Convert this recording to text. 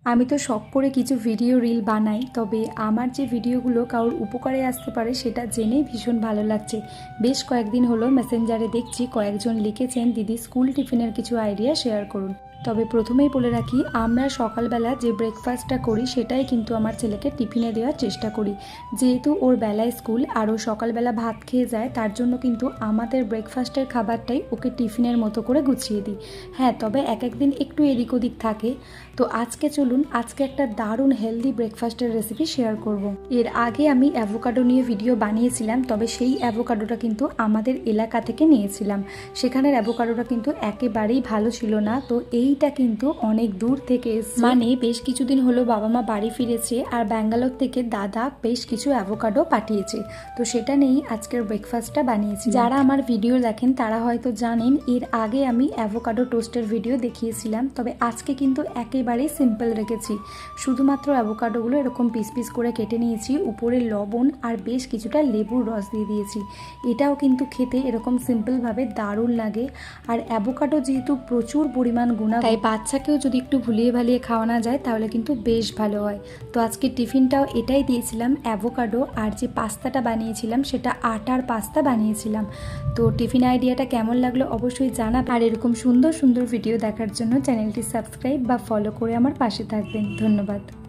আমি তো শখ করে কিছু ভিডিও রিল বানাই, তবে আমার যে ভিডিওগুলো কারোর উপকারে আসতে পারে সেটা জেনেই ভীষণ ভালো লাগছে। বেশ কয়েকদিন হলো মেসেঞ্জারে দেখছি কয়েকজন লিখেছেন দিদি স্কুল টিফিনের কিছু আইডিয়া শেয়ার করুন। তবে প্রথমেই বলে রাখি, আমরা সকালবেলা যে ব্রেকফাস্টটা করি সেটাই কিন্তু আমার ছেলেকে টিফিনে দেওয়ার চেষ্টা করি। যেহেতু ওর বেলায় স্কুল আর ও সকালবেলা ভাত খেয়ে যায়, তার জন্য কিন্তু আমাদের ব্রেকফাস্টের খাবারটাই ওকে টিফিনের মতো করে গুছিয়ে দিই। হ্যাঁ, তবে এক একদিন একটু এদিক ওদিক থাকে। তো আজকে চলুন আজকে একটা দারুণ হেলদি ব্রেকফাস্টের রেসিপি শেয়ার করব। এর আগে আমি অ্যাভোকাডো নিয়ে ভিডিও বানিয়েছিলাম, তবে সেই অ্যাভোকাডোটা কিন্তু আমাদের এলাকা থেকে নিয়েছিলাম। সেখানের অ্যাভোকাডোটা কিন্তু একেবারেই ভালো ছিল না। তো এইটা কিন্তু অনেক দূর থেকে এসেছে, মানে বেশ কিছুদিন হলো বাবা মা বাড়ি ফিরেছে আর ব্যাঙ্গালোর থেকে দাদা বেশ কিছু অ্যাভোকাডো পাঠিয়েছে। তো সেটা নিয়েই আজকের ব্রেকফাস্টটা বানিয়েছি। যারা আমার ভিডিও দেখেন তারা হয়তো জানেন এর আগে আমি অ্যাভোকাডো টোস্টের ভিডিও দেখিয়েছিলাম, তবে আজকে কিন্তু একেবারেই সিম্পল রেখেছি। শুধুমাত্র অ্যাভোকাডোগুলো এরকম পিস পিস করে কেটে নিয়েছি, উপরে লবণ আর বেশ কিছুটা লেবুর রস দিয়ে দিয়েছি। এটাও কিন্তু খেতে এরকম সিম্পলভাবে দারুণ লাগে। আর অ্যাভোকাডো যেহেতু প্রচুর পরিমাণ গুণাগুণ, তাই বাচ্চাকেও যদি একটু ভুলিয়ে ভালিয়ে খাওয়ানো যায় তাহলে কিন্তু বেশ ভালো হয়। তো আজকে টিফিনটাও এটাই দিয়েছিলাম, অ্যাভোকাডো। আর যে পাস্তাটা বানিয়েছিলাম সেটা আটার পাস্তা বানিয়েছিলাম। তো টিফিন আইডিয়াটা কেমন লাগলো অবশ্যই জানাবেন। আর এরকম সুন্দর সুন্দর ভিডিও দেখার জন্য চ্যানেলটি সাবস্ক্রাইব বা ফলো করে আমার পাশে থাকবেন। ধন্যবাদ।